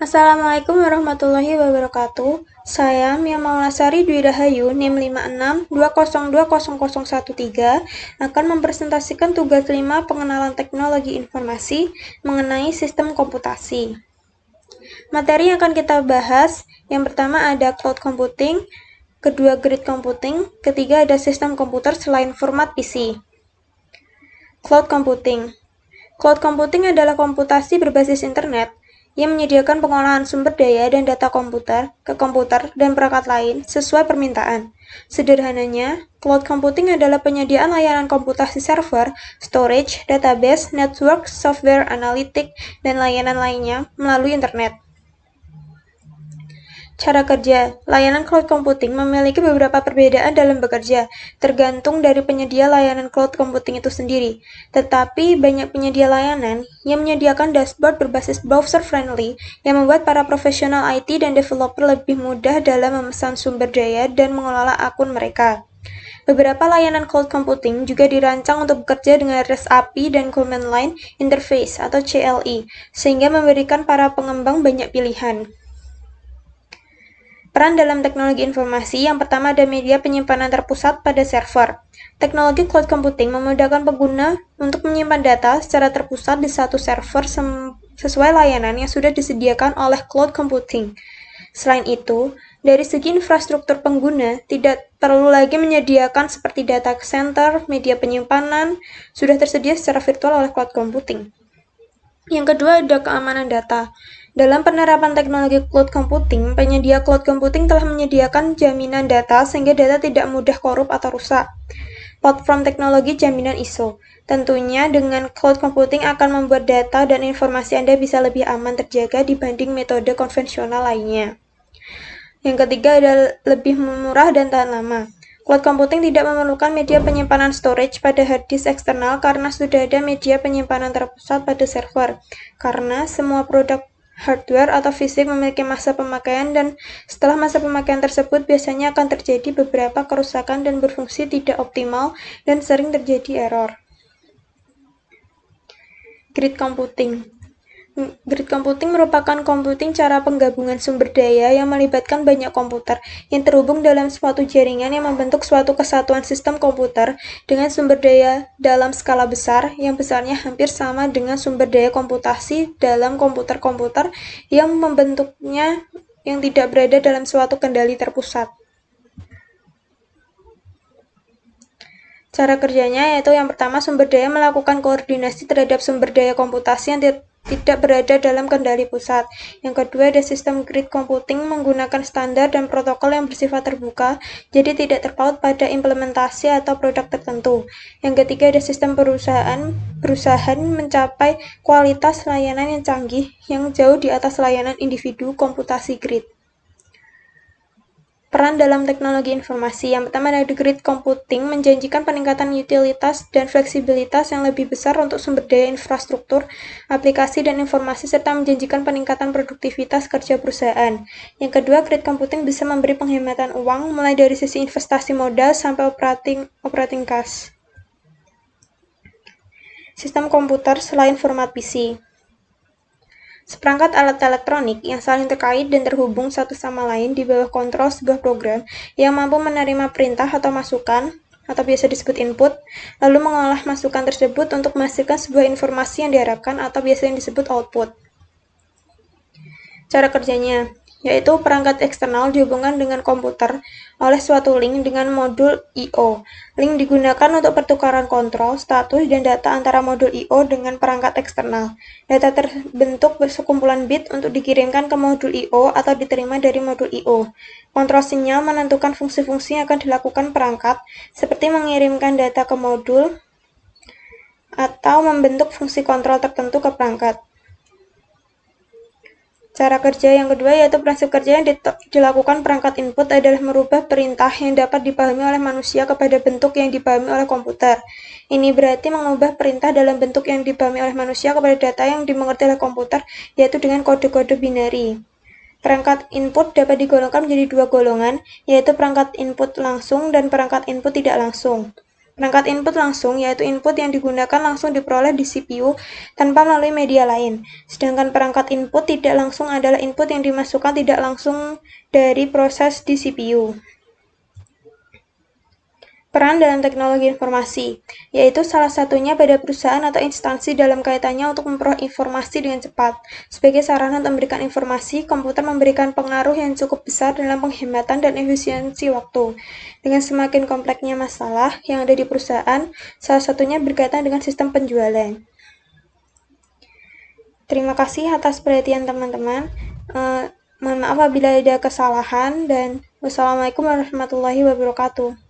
Assalamualaikum warahmatullahi wabarakatuh. Saya Mia Maulasari Dwi Rahayu, NIM 5620200013, akan mempresentasikan tugas 5 pengenalan teknologi informasi mengenai sistem komputasi. Materi yang akan kita bahas, yang pertama ada cloud computing, kedua grid computing, ketiga ada sistem komputer selain format PC. Cloud computing. Cloud computing adalah komputasi berbasis internet yang menyediakan pengolahan sumber daya dan data komputer ke komputer dan perangkat lain sesuai permintaan. Sederhananya, cloud computing adalah penyediaan layanan komputasi server, storage, database, network, software, analitik, dan layanan lainnya melalui internet. Cara kerja, layanan cloud computing memiliki beberapa perbedaan dalam bekerja, tergantung dari penyedia layanan cloud computing itu sendiri. Tetapi banyak penyedia layanan yang menyediakan dashboard berbasis browser-friendly yang membuat para profesional IT dan developer lebih mudah dalam memesan sumber daya dan mengelola akun mereka. Beberapa layanan cloud computing juga dirancang untuk bekerja dengan REST API dan Command Line Interface atau CLI, sehingga memberikan para pengembang banyak pilihan. Peran dalam teknologi informasi, yang pertama ada media penyimpanan terpusat pada server. Teknologi cloud computing memudahkan pengguna untuk menyimpan data secara terpusat di satu server sesuai layanan yang sudah disediakan oleh cloud computing. Selain itu, dari segi infrastruktur pengguna, tidak perlu lagi menyediakan seperti data center, media penyimpanan, sudah tersedia secara virtual oleh cloud computing. Yang kedua ada keamanan data. Dalam penerapan teknologi cloud computing, penyedia cloud computing telah menyediakan jaminan data sehingga data tidak mudah korup atau rusak. Platform teknologi jaminan ISO. Tentunya dengan cloud computing akan membuat data dan informasi Anda bisa lebih aman terjaga dibanding metode konvensional lainnya. Yang ketiga adalah lebih murah dan tahan lama. Cloud computing tidak memerlukan media penyimpanan storage pada hard disk eksternal karena sudah ada media penyimpanan terpusat pada server. Karena semua produk hardware atau fisik memiliki masa pemakaian dan setelah masa pemakaian tersebut biasanya akan terjadi beberapa kerusakan dan berfungsi tidak optimal dan sering terjadi error. Grid computing. Grid computing merupakan computing cara penggabungan sumber daya yang melibatkan banyak komputer yang terhubung dalam suatu jaringan yang membentuk suatu kesatuan sistem komputer dengan sumber daya dalam skala besar yang besarnya hampir sama dengan sumber daya komputasi dalam komputer-komputer yang membentuknya yang tidak berada dalam suatu kendali terpusat. Cara kerjanya yaitu yang pertama sumber daya melakukan koordinasi terhadap sumber daya komputasi yang tidak berada dalam kendali pusat. Yang kedua ada sistem grid computing menggunakan standar dan protokol yang bersifat terbuka, jadi tidak terpaut pada implementasi atau produk tertentu. Yang ketiga ada sistem berusaha mencapai kualitas layanan yang canggih yang jauh di atas layanan individu komputasi grid. Peran dalam teknologi informasi. Yang pertama ada grid computing menjanjikan peningkatan utilitas dan fleksibilitas yang lebih besar untuk sumber daya infrastruktur, aplikasi, dan informasi, serta menjanjikan peningkatan produktivitas kerja perusahaan. Yang kedua, grid computing bisa memberi penghematan uang, mulai dari sisi investasi modal sampai operating cost. Sistem komputer selain format PC. Seperangkat alat elektronik yang saling terkait dan terhubung satu sama lain di bawah kontrol sebuah program yang mampu menerima perintah atau masukan, atau biasa disebut input, lalu mengolah masukan tersebut untuk menghasilkan sebuah informasi yang diharapkan atau biasa yang disebut output. Cara kerjanya, yaitu perangkat eksternal dihubungkan dengan komputer oleh suatu link dengan modul I/O. Link digunakan untuk pertukaran kontrol, status, dan data antara modul I/O dengan perangkat eksternal. Data terbentuk sekumpulan bit untuk dikirimkan ke modul I/O atau diterima dari modul I/O. Kontrol sinyal menentukan fungsi-fungsi yang akan dilakukan perangkat, seperti mengirimkan data ke modul atau membentuk fungsi kontrol tertentu ke perangkat. Cara kerja yang kedua yaitu prinsip kerja yang dilakukan perangkat input adalah merubah perintah yang dapat dipahami oleh manusia kepada bentuk yang dipahami oleh komputer. Ini berarti mengubah perintah dalam bentuk yang dipahami oleh manusia kepada data yang dimengerti oleh komputer, yaitu dengan kode-kode binari. Perangkat input dapat digolongkan menjadi dua golongan, yaitu perangkat input langsung dan perangkat input tidak langsung. Perangkat input langsung, yaitu input yang digunakan langsung diperoleh di CPU tanpa melalui media lain. Sedangkan perangkat input tidak langsung adalah input yang dimasukkan tidak langsung dari proses di CPU. Peran dalam teknologi informasi, yaitu salah satunya pada perusahaan atau instansi dalam kaitannya untuk memperoleh informasi dengan cepat. Sebagai sarana untuk memberikan informasi, komputer memberikan pengaruh yang cukup besar dalam penghematan dan efisiensi waktu. Dengan semakin kompleksnya masalah yang ada di perusahaan, salah satunya berkaitan dengan sistem penjualan. Terima kasih atas perhatian teman-teman. Mohon maaf apabila ada kesalahan, dan wassalamualaikum warahmatullahi wabarakatuh.